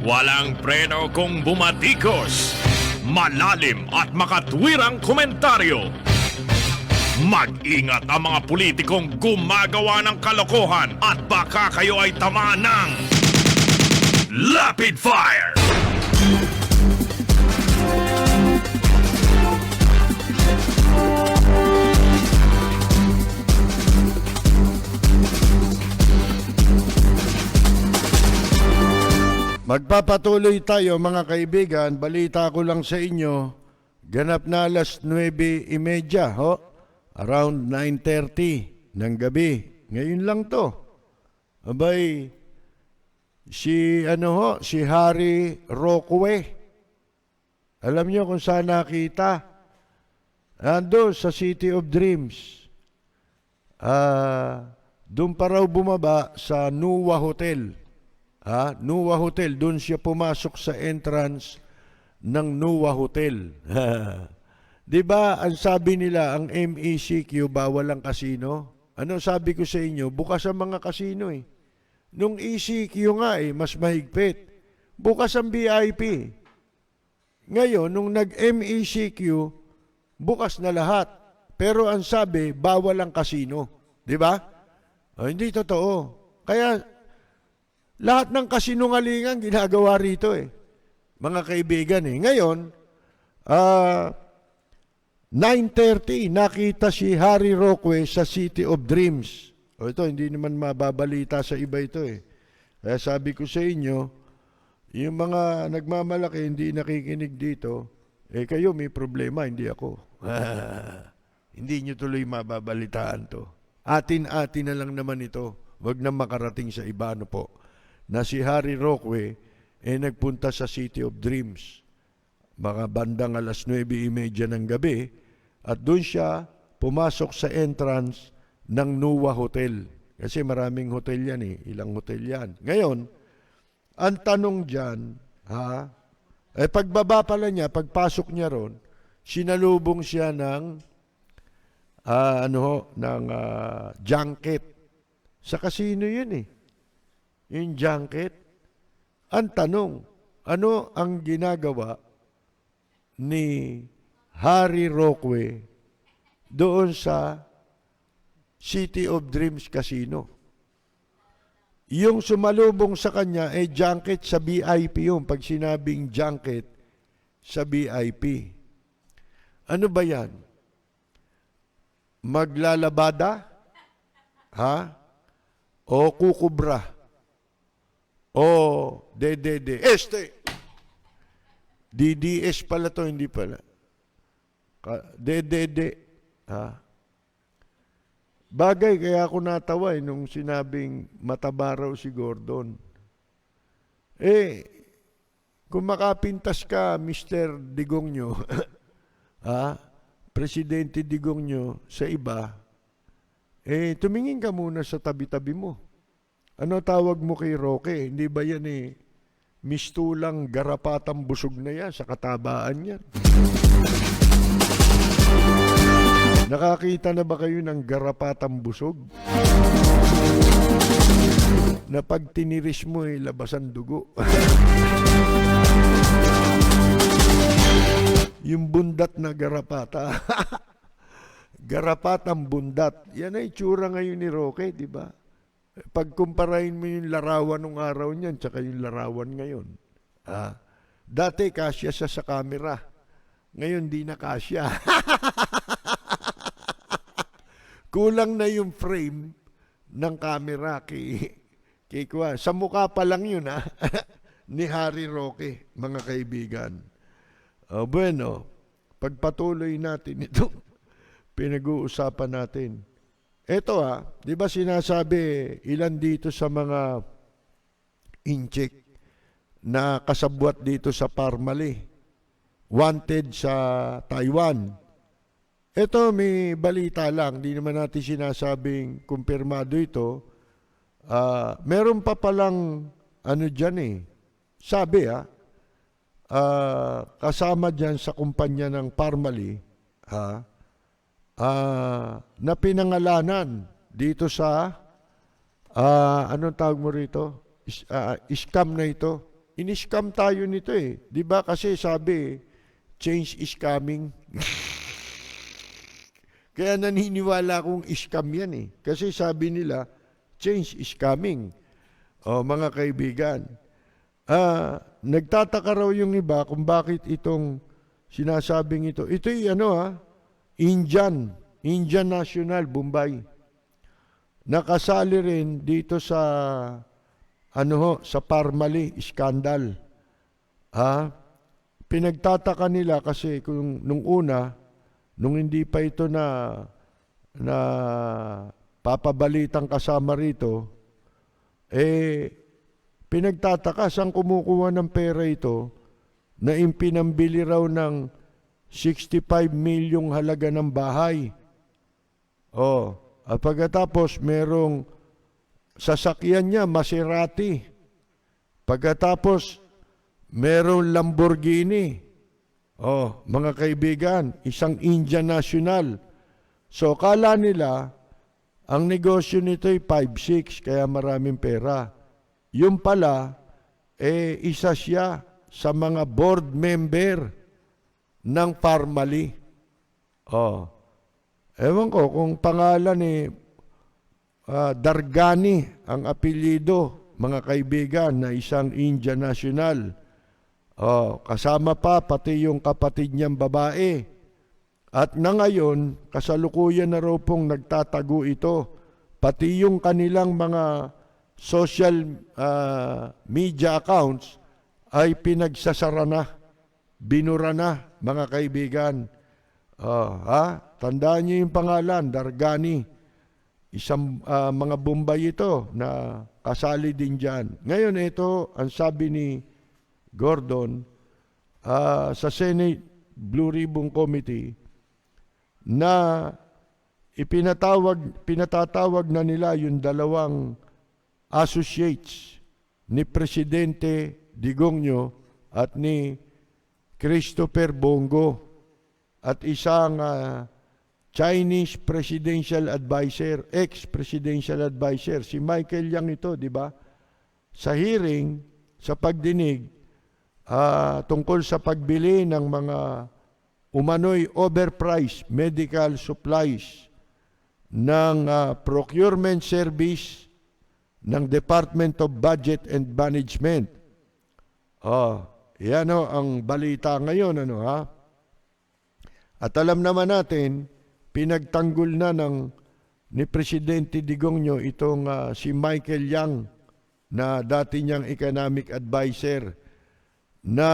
Walang preno kung bumatikos. Malalim at makatwirang komentaryo. Mag-ingat ang mga politikong gumagawa ng kalokohan at baka kayo ay tamaan ng Rapid Fire! Magpapatuloy tayo mga kaibigan, balita ko lang sa inyo, ganap na alas 9:30, around 9:30 ng gabi. Ngayon lang to. Abay, si Harry Roque. Alam niyo kung saan nakita? Ando sa City of Dreams. Doon pa raw bumaba sa Nuwa Hotel. Nuwa Hotel, doon siya pumasok sa entrance ng Nuwa Hotel. 'Di ba, ang sabi nila, ang MECQ bawal ang casino? Ano sabi ko sa inyo, bukas ang mga casino eh. Nung ECQ nga mas mahigpit. Bukas ang VIP. Ngayon, nung nag-MECQ, bukas na lahat. Pero ang sabi, bawal ang casino. 'Di ba? Hindi totoo. Kaya lahat ng kasinungalingan ginagawa rito mga kaibigan Ngayon, 9:30 nakita si Harry Roque sa City of Dreams. Ito, hindi naman mababalita sa iba ito Kaya sabi ko sa inyo, yung mga nagmamalaki hindi nakikinig dito, kayo may problema, hindi ako. Hindi nyo tuloy mababalitaan to. Atin-atin na lang naman ito. Huwag na makarating sa iba, po. Na si Harry Roque nagpunta sa City of Dreams mga bandang alas 9:30 ng gabi at doon siya pumasok sa entrance ng Nuwa Hotel kasi maraming hotel yan ilang hotel yan. Ngayon, ang tanong dyan pagbaba pala niya, pagpasok niya ron, sinalubong siya ng junket sa casino yun yung junket. Ang tanong, ano ang ginagawa ni Harry Roque doon sa City of Dreams Casino? Yung sumalubong sa kanya junket sa VIP yun. Pag sinabing junket sa VIP. Ano ba yan? Maglalabada? O kukubra? DDS pala to, hindi pala. Bagay, kaya ako natawa nung sinabing mataba raw si Gordon. Kung makapintas ka, Mr. Digongyo, Presidente Digongyo, sa iba, tumingin ka muna sa tabi-tabi mo. Ano tawag mo kay Roque? Hindi ba yan mistulang garapatang busog na yan sa katabaan yan? Nakakita na ba kayo ng garapatang busog? Na pag tiniris mo labasan dugo. Yung bundat na garapata. Garapatang bundat. Yan ay tsura ngayon ni Roque, di ba? Pagkumparahin mo yung larawan ng araw niyan tsaka yung larawan ngayon. Dati kasya siya sa camera. Ngayon di na kasya. Kulang na yung frame ng camera kay Kwa. Sa mukha pa lang yun ni Harry Roque, mga kaibigan. Bueno, pagpatuloy natin ito, pinag-uusapan natin. Ito di ba sinasabi ilan dito sa mga incheck na kasabwat dito sa Parmali, wanted sa Taiwan. Ito may balita lang, di naman natin sinasabing kumpirmado ito. Meron pa palang dyan sabi kasama dyan sa kumpanya ng Parmali na pinangalanan dito sa anong tawag mo rito? Scam na ito. In-scam tayo nito eh. Di ba kasi sabi, change is coming. Kaya naniniwala akong scam yan eh. Kasi sabi nila, change is coming. O mga kaibigan, nagtataka raw yung iba kung bakit itong sinasabing ito. Ito'y Indian National, Bombay. Nakasali rin dito sa sa Parmali scandal. Pinagtataka nila kasi kung nung hindi pa ito na papabalitang kasama rito, pinagtataka saan kumukuha ng pera ito na impinambili raw ng 65 milyong halaga ng bahay. At pagkatapos merong sasakyan niya, Maserati. Pagkatapos merong Lamborghini. Mga kaibigan, isang Indian National. So, kala nila, ang negosyo nito ay 5-6, kaya maraming pera. Yung pala, isa siya sa mga board member ng Parmali. Ewan ko kung pangalan Dargani ang apelyido, mga kaibigan, na isang Indian National. Kasama pa pati yung kapatid niyang babae. At na ngayon, kasalukuyan na raw pong nagtatago ito. Pati yung kanilang mga social media accounts ay pinagsasara na, binura na, mga kaibigan. Tandaan niyo yung pangalan, Dargani. Isang mga Bombay ito na kasali din dyan. Ngayon ito, ang sabi ni Gordon sa Senate Blue Ribbon Committee na pinatatawag na nila yung dalawang associates ni Presidente Digongyo at ni Christopher Bongo at isang Chinese Presidential Advisor, ex-Presidential Advisor, si Michael Yang ito, di ba? Sa hearing, sa pagdinig, tungkol sa pagbili ng mga umano'y overpriced medical supplies ng procurement service ng Department of Budget and Management. Yan ang balita ngayon, At alam naman natin, pinagtanggol na ni Presidente Digongyo itong si Michael Yang na dati niyang economic advisor na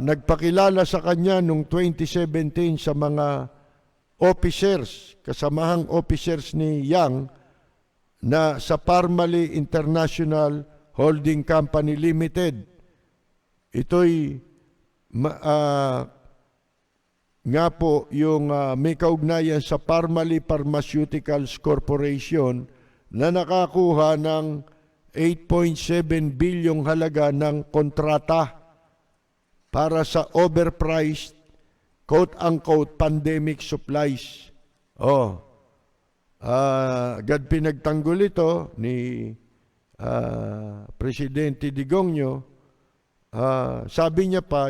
nagpakilala sa kanya noong 2017 sa mga officers, kasamahang officers ni Yang na sa Parmali International Holding Company Limited. Ito'y nga po yung may kaugnayan sa Parmali Pharmaceuticals Corporation na nakakuha ng 8.7 bilyong halaga ng kontrata para sa overpriced quote-unquote pandemic supplies. Agad pinagtanggol ito ni Presidente Digongyo. Sabi niya pa,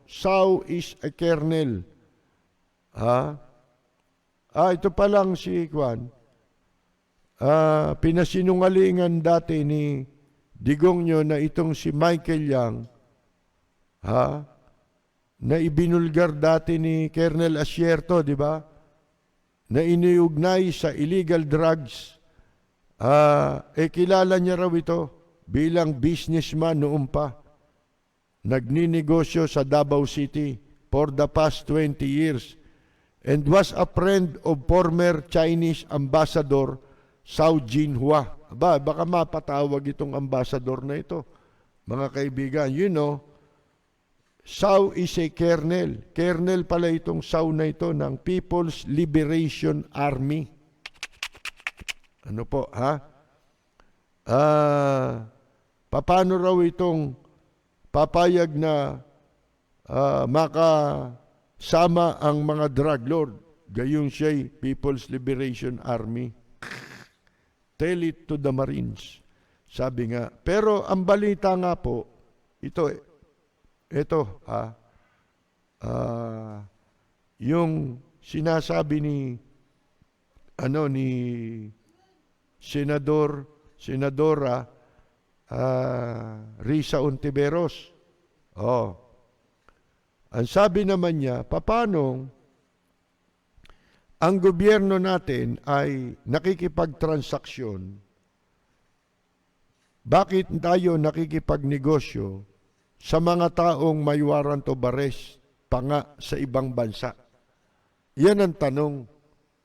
Sao is a kernel. Ito pa lang si Juan. Pinasinungalingan dati ni Digongyo na itong si Michael Yang, na ibinulgar dati ni Colonel Asierto, di ba? Na iniugnay sa illegal drugs. Kilala niya raw ito bilang businessman noon pa. Nagninegosyo sa Davao City for the past 20 years and was a friend of former Chinese Ambassador Zhao Jinhua. Baka mapatawag itong ambassador na ito. Mga kaibigan, Zhao is a kernel. Kernel pala itong Zhao na ito ng People's Liberation Army. Ano po, paano raw itong papayag na makasama ang mga drug lord, gayong siya'y People's Liberation Army. Tell it to the Marines. Sabi nga. Pero ang balita nga po, ito, yung sinasabi ni Senadora Risa Ontiveros. Ang sabi naman niya, paano ang gobyerno natin ay nakikipagtransaksyon, bakit tayo nakikipagnegosyo sa mga taong may warrant of arrest pa nga sa ibang bansa? Yan ang tanong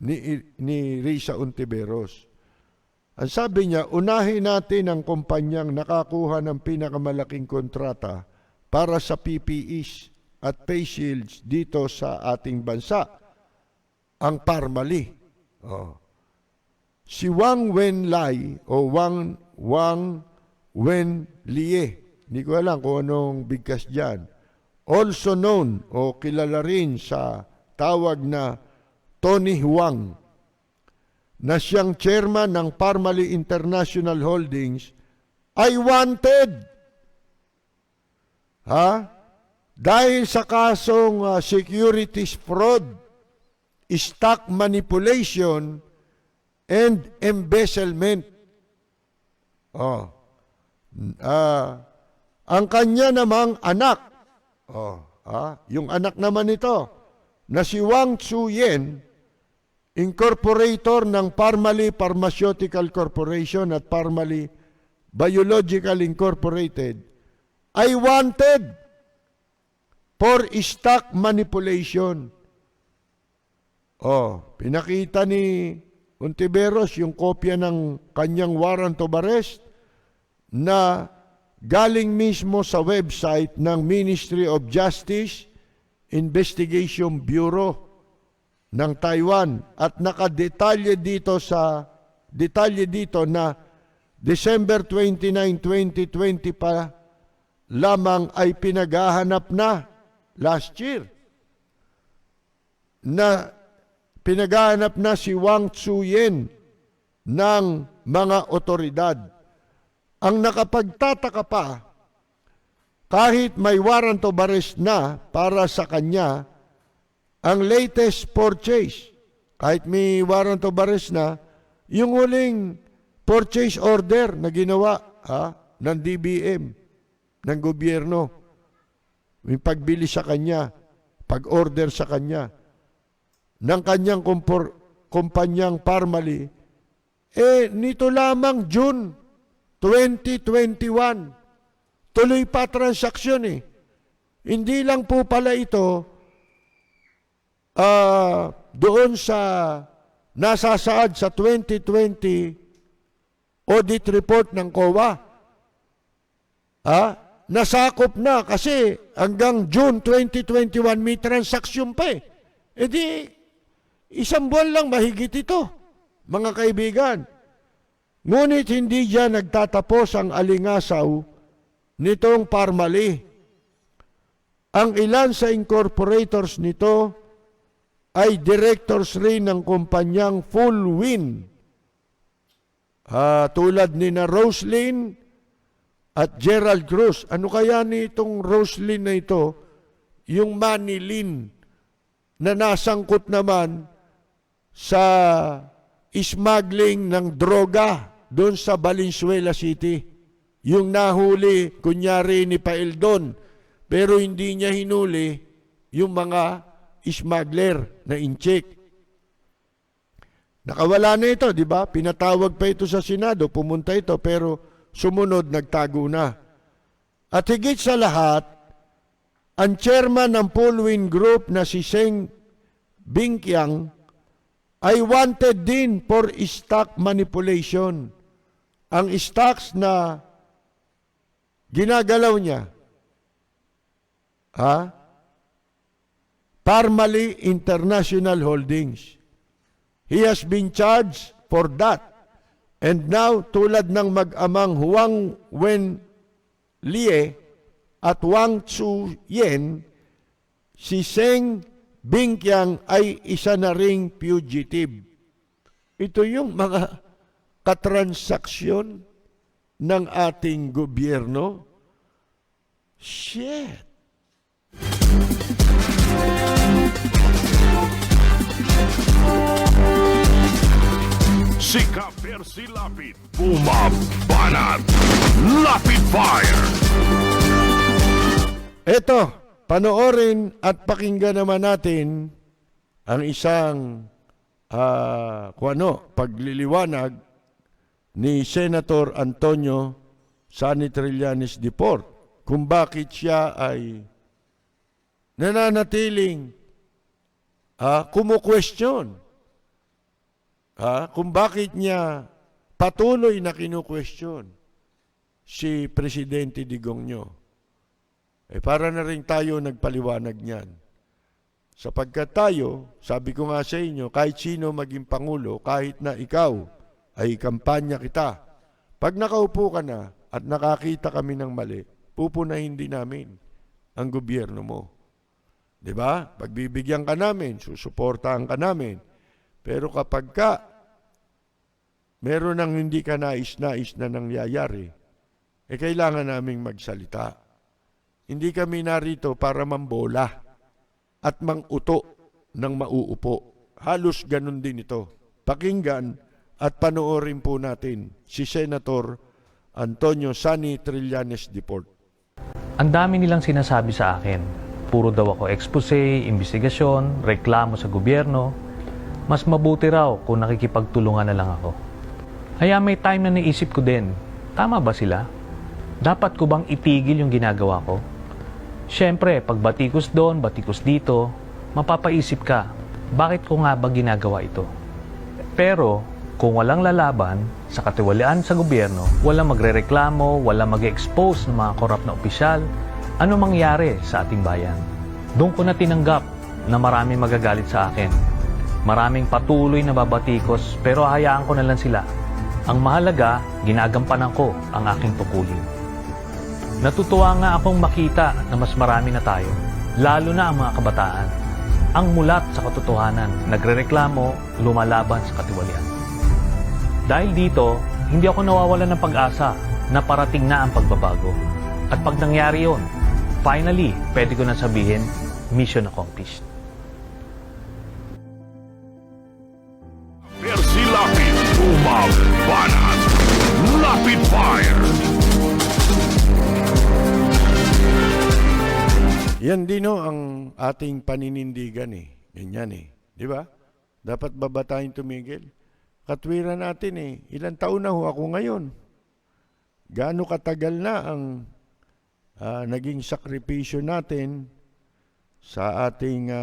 ni Risa Ontiveros. Ang sabi niya, unahin natin ang kumpanyang nakakuha ng pinakamalaking kontrata para sa PPEs at face shields dito sa ating bansa, ang Parmali. Si Wang Wenlai o Wang Wenlie, hindi ko alam kung anong bigkas dyan, also known o kilala rin sa tawag na Tony Huang, na siyang chairman ng Parmali International Holdings, ay wanted. Dahil sa kasong securities fraud, stock manipulation, and embezzlement. Ang kanya namang anak, yung anak naman nito, na si Wang Tzu-yen, incorporator ng Parmali Pharmaceutical Corporation at Parmali Biological Incorporated, ay wanted for stock manipulation. Pinakita ni Ontiveros yung kopya ng kanyang warrant of arrest na galing mismo sa website ng Ministry of Justice Investigation Bureau ng Taiwan at nakadetalye dito na December 29, 2020 pa lamang ay pinaghahanap na last year na pinaghahanap na si Wang Tzu-yen ng mga otoridad. Ang nakapagtataka pa, kahit may warrant of arrest na para sa kanya, ang latest purchase, kahit may warrant of arrest na, yung huling purchase order na ginawa ng DBM, ng gobyerno, yung pagbili sa kanya, pag-order sa kanya, ng kanyang kumpanyang Parmali, nito lamang June 2021, tuloy pa transaksyon Hindi lang po pala ito doon sa nasasaad sa 2020 audit report ng COA. Nasakop na kasi hanggang June 2021 may transaksyon pa di isang buwan lang mahigit ito, mga kaibigan. Ngunit hindi diyan nagtatapos ang alingasaw nitong Parmali. Ang ilan sa incorporators nito ay directors rin ng kumpanyang Full Win. Tulad ni na Roslyn at Gerald Cruz. Ano kaya nitong Roslyn na ito? Yung Manilin na nasangkot naman sa smuggling ng droga doon sa Valenzuela City. Yung nahuli, kunyari ni Paeldon, pero hindi niya hinuli yung mga smuggler na incheck. Nakawala na ito, di ba? Pinatawag pa ito sa Senado, pumunta ito, pero sumunod, nagtago na. At higit sa lahat, ang chairman ng Pullwin Group na si Seng Bingqiang ay wanted din for stock manipulation. Ang stocks na ginagalaw niya, Parmali International Holdings. He has been charged for that. And now, tulad ng mag-amang Huang Wenlie at Wang Tzu-yen, si Seng Bingqiang ay isa na ring fugitive. Ito yung mga katransaksyon ng ating gobyerno? Shit! Sika Percy Lapid, bumabanat, Lapid Fire. Eto, panoorin at pakinggan naman natin ang isang pagliliwanag ni Senator Antonio Sani Trillanes Diport kung bakit siya ay nananatiling kumu-question. Kung bakit niya patuloy na kinu-question si Presidente Digongyo. Para na rin tayo nagpaliwanag niyan. Sapagkat tayo, sabi ko nga sa inyo, kahit sino maging Pangulo, kahit na ikaw ay kampanya kita, pag nakaupo ka na at nakakita kami ng mali, pupunahin din namin ang gobyerno mo. Diba? Pagbibigyan ka namin, susuportahan ka namin. Pero kapag ka meron ng hindi ka nais-nais na nangyayari, kailangan naming magsalita. Hindi kami narito para mambola at manguto ng mauupo. Halos ganun din ito. Pakinggan at panoorin po natin si Senator Antonio Sani Trillanes Diport. Ang dami nilang sinasabi sa akin. Puro daw ako expose, investigasyon, reklamo sa gobyerno. Mas mabuti raw kung nakikipagtulungan na lang ako. Kaya may time na naisip ko din, tama ba sila? Dapat ko bang itigil yung ginagawa ko? Siyempre, pag batikos doon, batikos dito, mapapaisip ka, bakit ko nga ba ginagawa ito? Pero, kung walang lalaban sa katiwalian sa gobyerno, walang magrereklamo, walang mag-expose ng mga korap na opisyal, ano mangyari sa ating bayan? Doon ko na tinanggap na maraming magagalit sa akin. Maraming patuloy na babatikos, pero hayaan ko na lang sila. Ang mahalaga, ginagampanan ko ang aking tungkulin. Natutuwa nga akong makita na mas marami na tayo, lalo na ang mga kabataan. Ang mulat sa katotohanan, nagrereklamo, lumalaban sa katiwalian. Dahil dito, hindi ako nawawalan ng pag-asa na parating na ang pagbabago. At pag nangyari yon, finally, pwede ko na sabihin, mission accomplished. Percy Lapid, bumabanat, Lapid Fire. Yan din ang ating paninindigan Ganyan Di ba? Dapat ba tayong tumigil? Katwiran natin Ilang taon na ako ngayon. Gaano katagal na ang naging sakripisyo natin sa ating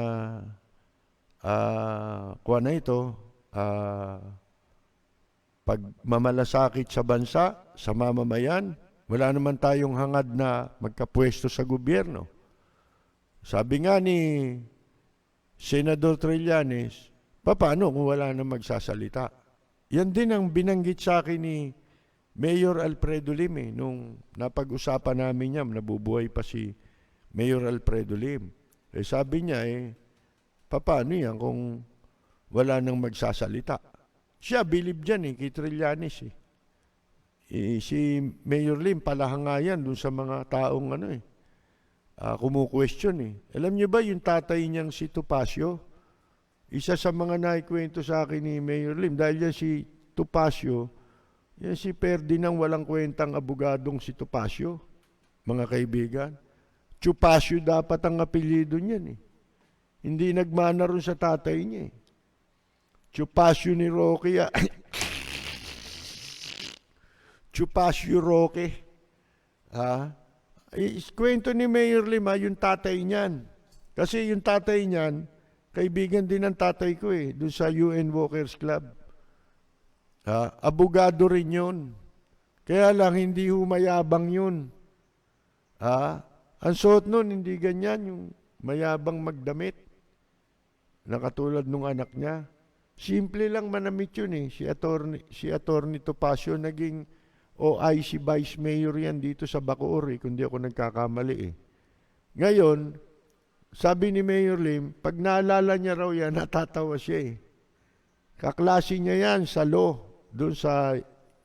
pagmamalasakit sa bansa, sa mamamayan. Wala naman tayong hangad na magkapwesto sa gobyerno. Sabi nga ni Senador Trillanes, paano kung wala na magsasalita? Yan din ang binanggit sa akin ni Mayor Alfredo Lim nung napag-usapan namin niya, nabubuhay pa si Mayor Alfredo Lim. Sabi niya paano yan kung wala nang magsasalita? Siya bilib dyan kay Trillanes si Mayor Lim palahangayan dun sa mga taong kumu-question Alam niyo ba yung tatay niyang si Topacio? Isa sa mga naikwento sa akin ni Mayor Lim, dahil yan si Topacio, yan si Ferdinand walang kwentang abogadong si Topacio, mga kaibigan. Topacio dapat ang apelyido niyan Hindi nagmana ron sa tatay niya Topacio ni Roque Topacio Roque. Kwento ni Mayor Lim yung tatay niyan. Kasi yung tatay niyan, kaibigan din ng tatay ko doon sa UN Walkers Club. Abogado rin yun. Kaya lang, hindi humayabang yun. Ang suot nun, hindi ganyan, yung mayabang magdamit. Na katulad nung anak niya. Simple lang manamit yun Si Attorney Topacio, naging OIC Vice Mayor yan dito sa Bacoor kung di ako nagkakamali Ngayon, sabi ni Mayor Lim, pag naalala niya raw yan, natatawa siya Kaklase niya yan sa law, doon sa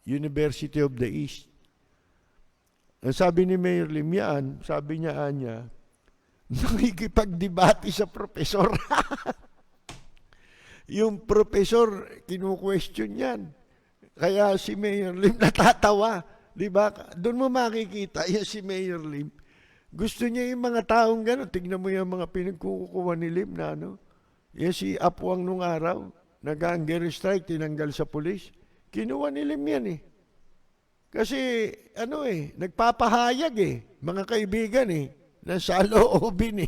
University of the East. Ang sabi ni Mayor Lim yan, sabi niya Anya, nakikipagdebate sa profesor. Yung profesor, kinu-question yan. Kaya si Mayor Lim natatawa. Di ba? Doon mo makikita, yan si Mayor Lim. Gusto niya yung mga taong gano'n. Tignan mo yung mga pinagkukuha ni Lim na ano. Yan si Apwang nung araw. Nag-hunger strike, tinanggal sa pulis. Kinuha ni Lim yan eh. Kasi, nagpapahayag mga kaibigan nasa loobin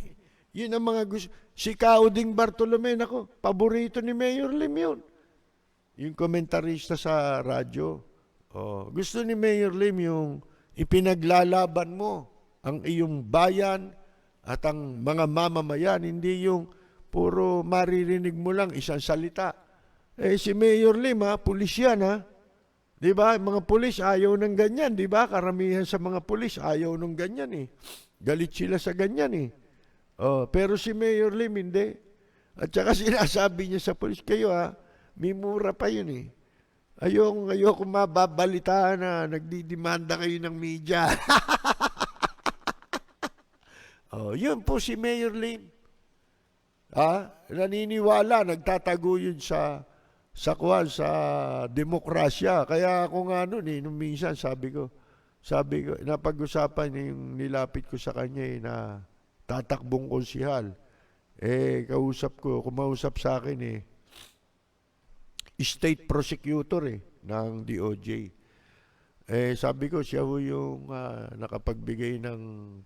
Yun ang mga gusto. Si Cauding Bartolome, nako, paborito ni Mayor Lim yun. Yung komentarista sa radyo. Gusto ni Mayor Lim yung ipinaglalaban mo ang iyong bayan at ang mga mamamayan, hindi yung puro maririnig mo lang isang salita. Si Mayor Lim, pulis yan, Di ba? Mga pulis ayaw ng ganyan, di ba? Karamihan sa mga pulis ayaw ng ganyan Galit sila sa ganyan pero si Mayor Lim hindi. At saka sinasabi niya sa pulis, kayo may mura pa yun Ayoko mababalitaan na nagdidemanda kayo ng media. Yun po si Mayor Lim. Naniniwala, nagtatago yun sa demokrasya. Kaya ako nga nung minsan sabi ko, napag-usapan yung nilapit ko sa kanya na tatakbong konsihal. Kumausap sa akin state prosecutor ng DOJ. Sabi ko, siya ho yung nakapagbigay ng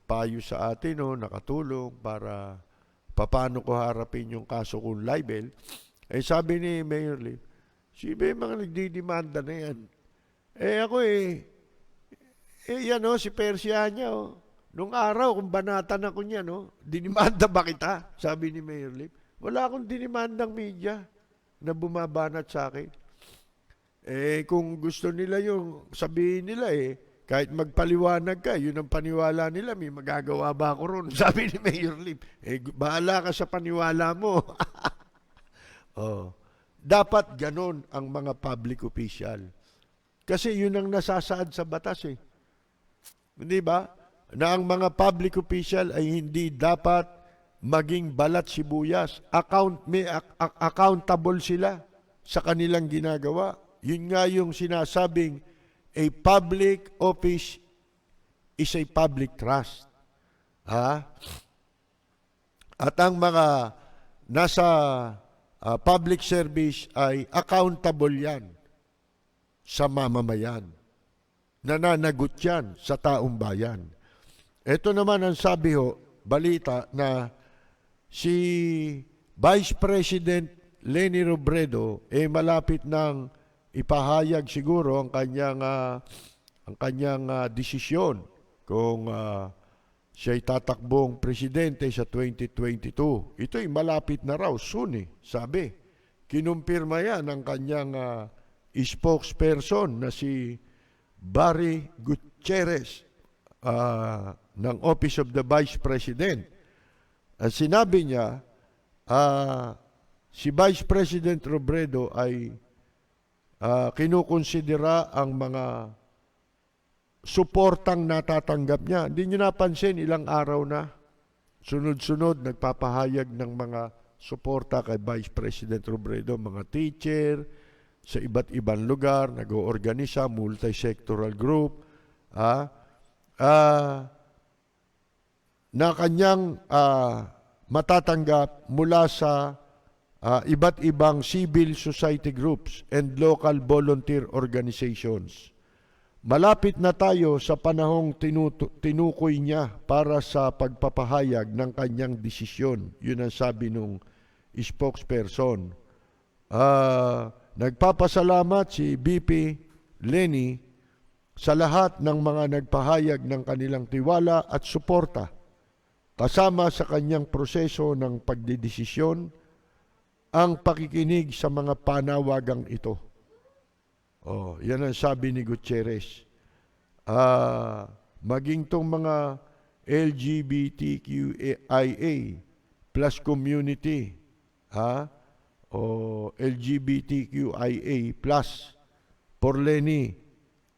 payo sa atin, nakatulong para paano ko harapin yung kaso kong libel. Sabi ni Mayor Lim, sibe mga nagdidemanda na yan. Ako yan si Persia niya Nung araw, kung banatan ako niya, dinimanda ba kita? Sabi ni Mayor Lim. Wala akong dinimandang media na bumabanat sa akin. Kung gusto nila yung sabihin nila kahit magpaliwanag ka, yun ang paniwala nila, may magagawa ba ako ron? Sabi ni Mayor Lim, bahala ka sa paniwala mo. Dapat ganon ang mga public official. Kasi yun ang nasasaad sa batas Hindi ba? Na ang mga public official ay hindi dapat maging balat sibuyas. Accountable sila sa kanilang ginagawa. Yun nga yung sinasabing a public office is a public trust. At ang mga nasa public service ay accountable yan sa mamamayan. Nananagot yan sa taong bayan. Ito naman ang sabi balita na si Vice President Leni Robredo malapit nang ipahayag siguro ang kanyang desisyon kung siya'y tatakbong presidente sa 2022. Ito'y malapit na raw, soon sabi. Kinumpirma yan ng kanyang spokesperson na si Barry Gutierrez ng Office of the Vice President. Sinabi niya, si Vice President Robredo ay kinukonsidera ang mga suportang natatanggap niya. Hindi niyo napansin, ilang araw na, sunod-sunod, nagpapahayag ng mga suporta kay Vice President Robredo, mga teacher, sa iba't ibang lugar, nag-oorganisa, multi-sectoral group, na kanyang matatanggap mula sa iba't ibang civil society groups and local volunteer organizations. Malapit na tayo sa panahong tinukoy niya para sa pagpapahayag ng kanyang desisyon. Yun ang sabi nung spokesperson. Nagpapasalamat si BP Leni sa lahat ng mga nagpahayag ng kanilang tiwala at suporta kasama sa kanyang proseso ng pagdedesisyon ang pakikinig sa mga panawagang ito. Yan ang sabi ni Gutierrez. Maging tong mga LGBTQIA plus community, o LGBTQIA plus for Leni,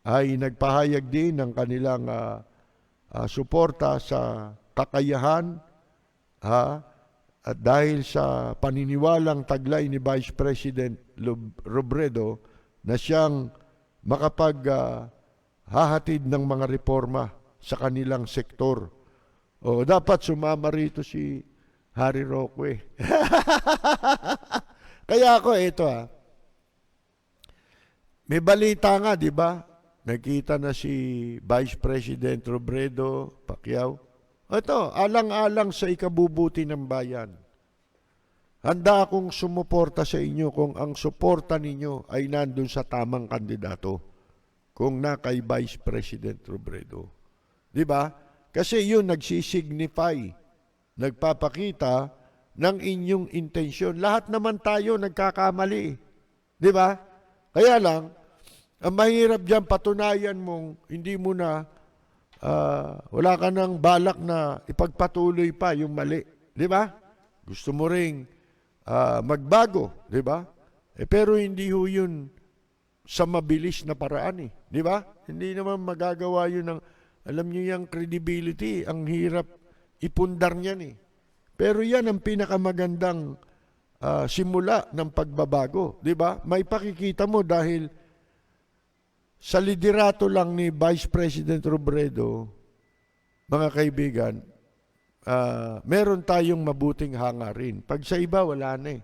ay nagpahayag din ng kanilang suporta sa kakayahan at dahil sa paniniwalang taglay ni Vice President Robredo na siyang hahatid ng mga reforma sa kanilang sektor. O dapat sumama rito si Harry Roque. Kaya ako ito may balita nga, di ba? Nakita na si Vice President Robredo, Pacquiao. Ito, alang-alang sa ikabubuti ng bayan. Handa akong sumuporta sa inyo kung ang suporta ninyo ay nandun sa tamang kandidato. Kung na kay Vice President Robredo. Di ba? Kasi yun nagsisignify, nagpapakita ng inyong intensyon. Lahat naman tayo nagkakamali. Di ba? Kaya lang, ang mahirap dyan, patunayan mong hindi mo na, wala ka ng balak na ipagpatuloy pa yung mali. Di ba? Gusto mo ring magbago. Di ba? Pero hindi ho yun sa mabilis na paraan Di ba? Hindi naman magagawa yun ng, alam niyo yung credibility, ang hirap ipundar niyan Pero yan ang pinakamagandang simula ng pagbabago. Di ba? May pakikita mo dahil sa liderato lang ni Vice President Robredo, mga kaibigan, meron tayong mabuting hangarin. Pag sa iba, wala na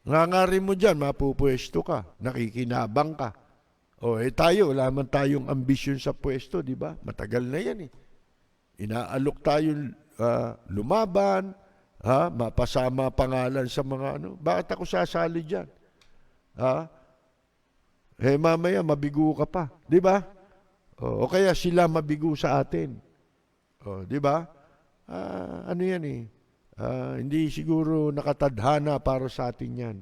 Hangarin mo dyan, mapupwesto ka, nakikinabang ka. Tayo, wala man tayong ambisyon sa pwesto, di ba? Matagal na yan Inaalok tayo lumaban, mapasama pangalan sa mga Bakit ako sasali dyan? Mamaya mabigo ka pa, di ba? O kaya sila mabigo sa atin. Di ba? Ano yan hindi siguro nakatadhana para sa atin yan.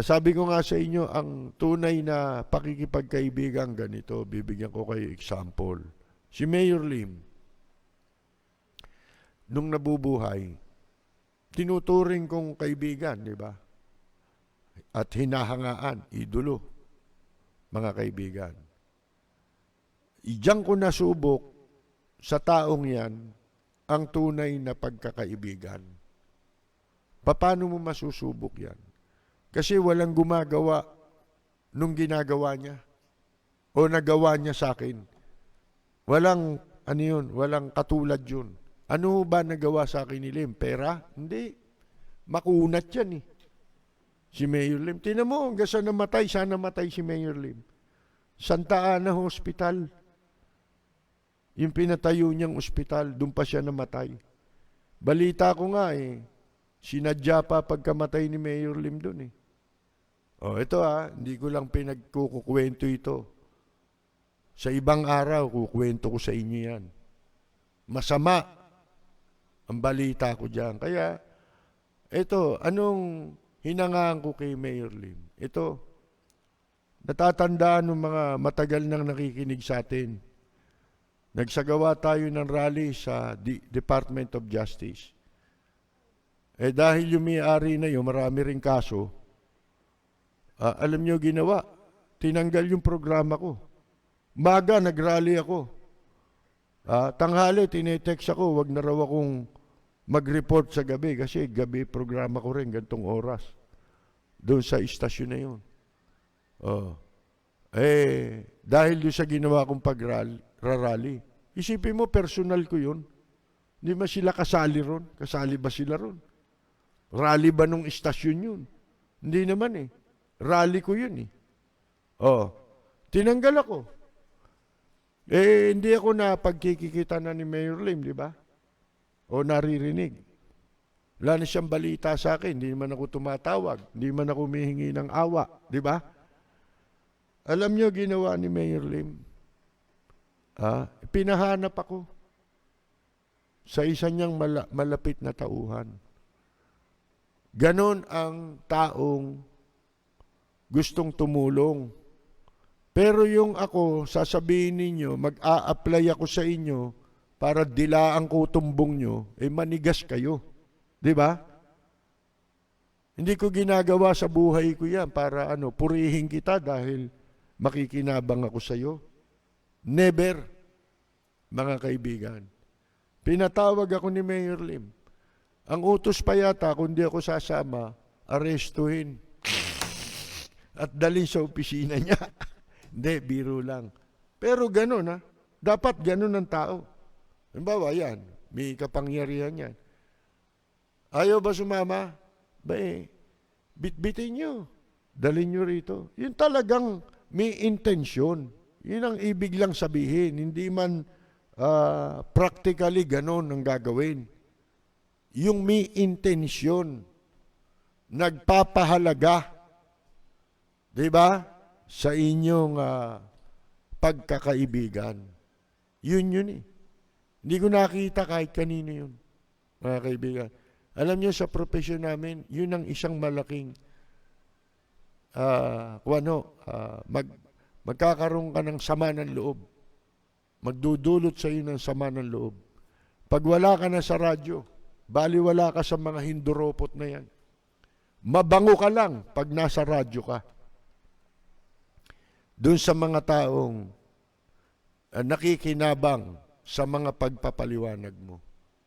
Sabi ko nga sa inyo, ang tunay na pakikipagkaibigan ganito, bibigyan ko kayo example. Si Mayor Lim, nung nabubuhay, tinuturing kong kaibigan, di ba? At hinahangaan, idolo, mga kaibigan. Diyan ko nasubok sa taong yan ang tunay na pagkakaibigan. Paano mo masusubok yan? Kasi walang gumagawa nung ginagawa niya o nagawa niya sa akin. Walang, walang katulad yun. Ano ba nagawa sa akin ni Lim? Pera? Hindi. Makunat yan Si Mayor Lim. Tingnan mo, hanggang saan namatay, sana namatay si Mayor Lim. Santa Ana Hospital. Yung pinatayo niyang ospital, doon pa siya namatay. Balita ko nga sinadya pa pagkamatay ni Mayor Lim doon ito hindi ko lang pinagkukwento ito. Sa ibang araw, kukwento ko sa inyo yan. Masama ang balita ko dyan. Kaya, ito, anong hinangaan ko kay Mayor Lim? Ito, natatandaan ng mga matagal nang nakikinig sa atin. Nagsagawa tayo ng rally sa Department of Justice. Dahil yung may-ari na yun, marami ring kaso, alam nyo ginawa, tinanggal yung programa ko. Maga, nag-rally ako. Tanghali, tinetext ako, wag na raw akong mag-report sa gabi kasi gabi programa ko rin, gantong oras. Doon sa istasyon na yun. Dahil doon sa ginawa kong pag-rally, isipin mo, personal ko yun. Hindi ba sila kasali ron? Kasali ba sila ron? Rally ba nung istasyon yun? Hindi naman Rally ko yun tinanggal ako. Hindi ako na pagkikikita na ni Mayor Lim, di ba? O naririnig. Wala na siyang balita sa akin, hindi man ako tumatawag, hindi man ako humihingi ng awa, di ba? Alam niyo ginawa ni Mayor Lim? Pinahanap ako sa isa niyang malapit na tauhan. Ganon ang taong gustong tumulong. Pero yung ako, sasabihin ninyo, mag-a-apply ako sa inyo para dilaan ko tumbong nyo, manigas kayo. Di ba? Hindi ko ginagawa sa buhay ko yan para purihin kita dahil makikinabang ako sa iyo? Never, mga kaibigan. Pinatawag ako ni Mayor Lim. Ang utos pa yata, kung di ako sasama, arestuhin at dalhin sa opisina niya. Hindi, biro lang. Pero ganun ha. Dapat ganun ang tao. Halimbawa yan, may kapangyarihan yan. Ayaw ba sumama? Bitbitin nyo. Dalhin nyo rito. Yun talagang may intensyon. Yun ang ibig lang sabihin. Hindi man practically ganun ang gagawin. Yung may intensyon. Nagpapahalaga. Diba? Sa inyong pagkakaibigan. Yun eh. Hindi ko nakita kahit kanino yun, mga kaibigan. Alam niyo, sa profesyon namin, yun ang isang malaking magkakaroon ka ng sama ng loob. Magdudulot sa iyo ng sama ng loob. Pag wala ka na sa radyo, baliwala ka sa mga hinduropot na yan. Mabango ka lang pag nasa radyo ka. Doon sa mga taong nakikinabang sa mga pagpapaliwanag mo.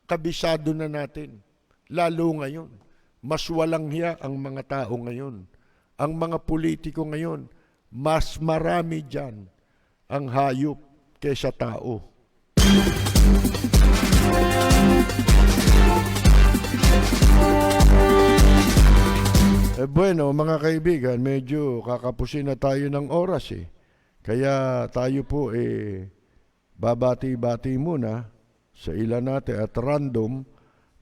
Kabisado na natin. Lalo ngayon. Mas walang hiya ang mga tao ngayon. Ang mga politiko ngayon, mas marami dyan ang hayop kaysa tao. Bueno, mga kaibigan, medyo kakapusin na tayo ng oras eh. Kaya tayo po babati-bati muna sa ilan natin at random,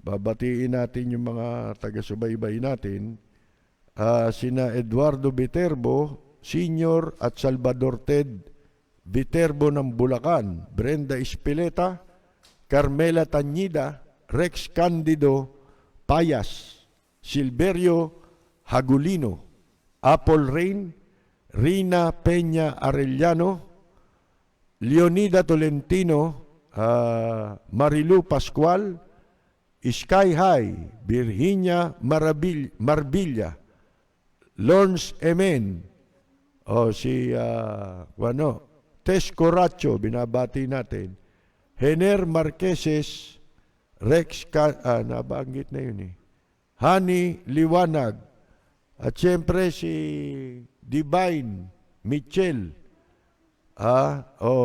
babatiin natin yung mga taga-subaybay natin. Sina Eduardo Viterbo, Senior at Salvador Ted Viterbo ng Bulacan, Brenda Espileta, Carmela Tañida, Rex Candido Payas, Silverio Hagulino, Apple Rain, Rina Peña Arellano, Leonida Tolentino, Marilu Pascual, Sky High, Virginia Marbilla, Lawrence Emen, Tess Coracho, binabati natin, Hener Marqueses, Rex, nabanggit na yun eh, Hani Liwanag, at siyempre si Divine Mitchell,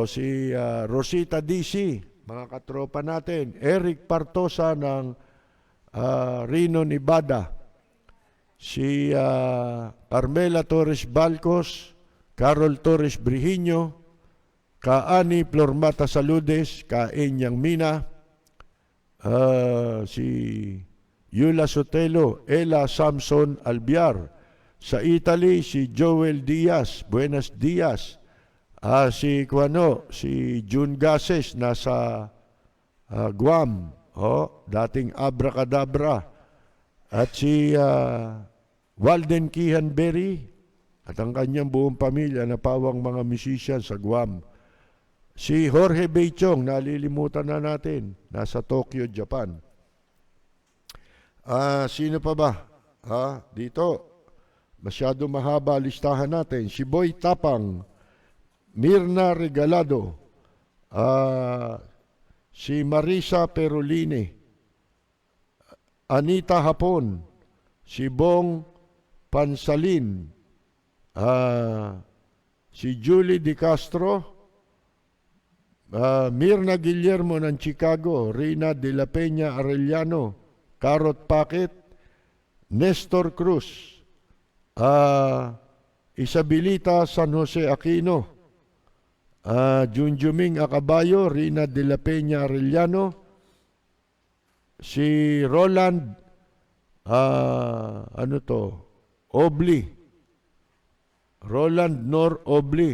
si Rosita DC, mga katropa natin, Eric Partosa ng Reno, Nevada, si Carmela Torres Balcos, Carol Torres Brihiño, Kaani Flormata Saludes, Kaenyang Mina, si Yula Sotelo, Ella Samson Albiar, sa Italy si Joel Diaz, Buenos Dias, si June Gases nasa Guam, dating Abracadabra, at si Walden Kihanberry at ang kanyang buong pamilya na pawang mga musician sa Guam. Si Jorge Beichong, nalilimutan na natin, nasa Tokyo, Japan. Sino pa ba? Dito, masyado mahaba listahan natin. Si Boy Tapang, Mirna Regalado, si Marisa Perolini, Anita Hapon, si Bong Pansalin, si Julie Di Castro, Mirna Guillermo ng Chicago, Rina de la Peña Arellano, Carrot Packet, Nestor Cruz, Isabelita San Jose Aquino, Junjuming Acabayo, Rina de la Peña Arellano, si Roland Obli, Roland Nor Obli,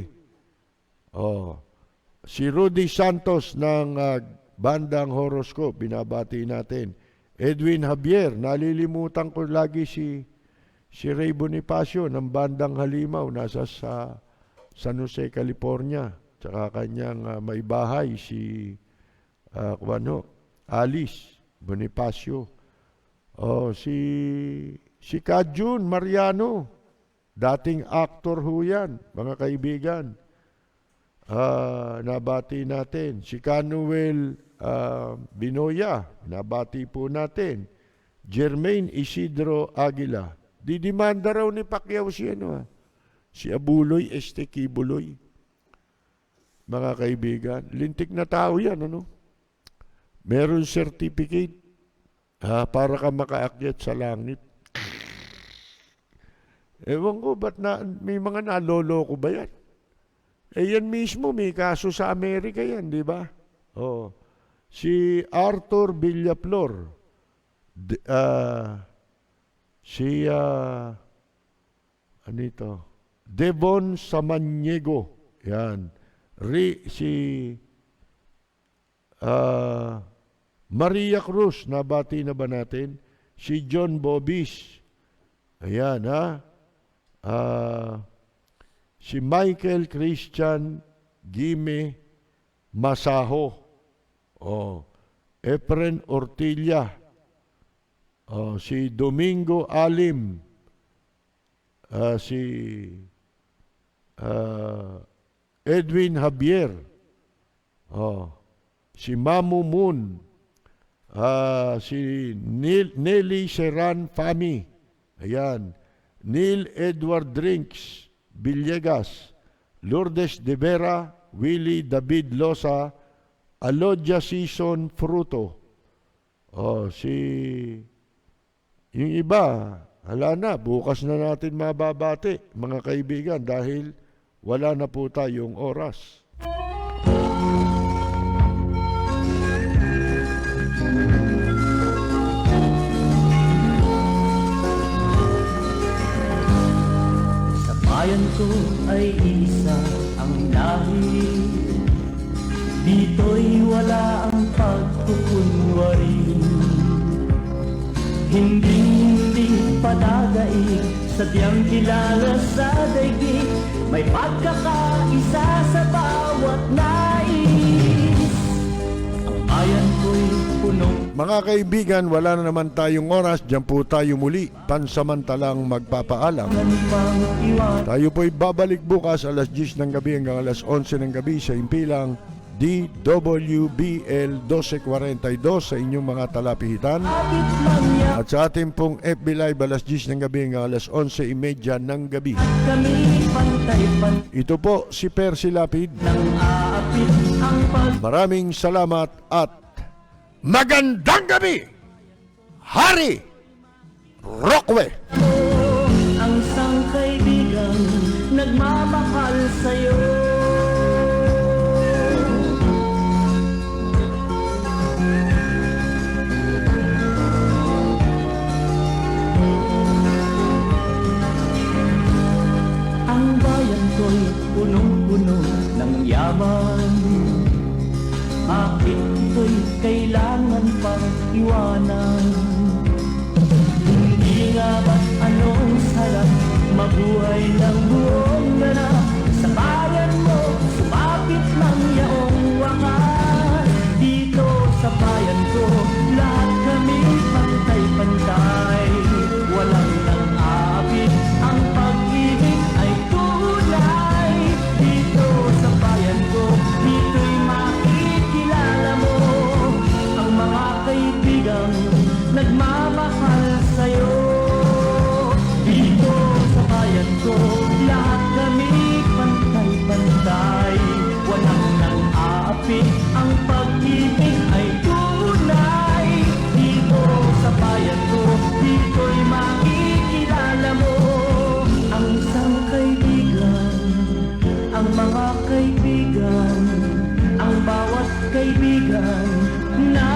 si Rudy Santos ng Bandang Horoscope, binabati natin. Edwin Javier, nalilimutan ko lagi si Ray Bonifacio ng Bandang Halimaw, nasa sa San Jose, California. Tsaka kanyang may bahay si Alice Bonifacio. Si Kajun Mariano, Dating actor ho yan, mga kaibigan. Nabati natin. Si Canuel Binoya, nabati po natin. Jermaine Isidro Aguila. Didimanda raw ni Pacquiao si Abuloy Estequibuloy. Mga kaibigan, lintik na tao yan, ano? Meron certificate para ka makaakyat sa langit. Ewan ko, ba't may mga naloloko ba yan? Yan mismo, may kaso sa Amerika yan, di ba? Oh. Si Arthur Villaflor, Devon Samaniego, yan. Maria Cruz, nabati na ba natin? Si John Bobis, ayan si Michael Christian Gime Masaho, Efren Ortilla, si Domingo Alim, si Edwin Javier, si Mamu Moon, si Nelly Serran Fami, ayan, Neil Edward Drinks Villegas, Lourdes de Vera, Willie David Losa, Alodia Season Fruto. Yung iba, hala na, bukas na natin mababati, mga kaibigan, dahil wala na po tayong oras. Sa bayan ko ay isa ang lahi, dito'y wala ang pagkukunwari. Hindi padadaig, sadyang kilala sa daigdig, may pagkakaisa sa bawat nais. Ang bayan ko'y punong. Mga kaibigan, wala na naman tayong oras. Diyan po tayo muli, pansamantalang magpapaalam. Tayo po'y babalik bukas alas 10 ng gabi hanggang alas 11 ng gabi sa impilang DWBL 1242 sa inyong mga talapihitan. At sa ating pong FB Live alas 10 ng gabi hanggang alas 11:30 ng gabi. Ito po si Percy Lapid. Maraming salamat at magandang gabi, Hari Roque. Ang sangkaibigan nagmamahal sa'yo. Punong-puno ng yaman, bakit ito'y kailangan pang iwanan? Hindi nga ba't anong sarap mabuhay ng buong ganap? Sa bayan mo, sumapit lang yaong wakas. Dito sa bayan ko, lahat kami pantay-pantay. Walang nang-aapit, ang pag-ibig ay tunay. Dito sa bayan ko, dito'y makikilala mo ang mga kaibigang nagmamahal sa'yo. Dito sa bayan ko, lahat kami pantay-pantay. Walang nang-aapit, ang pag-ibig ay tunay. Dito sa bayan ko, dito'y makikilala mo ang isang kaibigan, ang mga kaibigan, ang bawat kaibigan na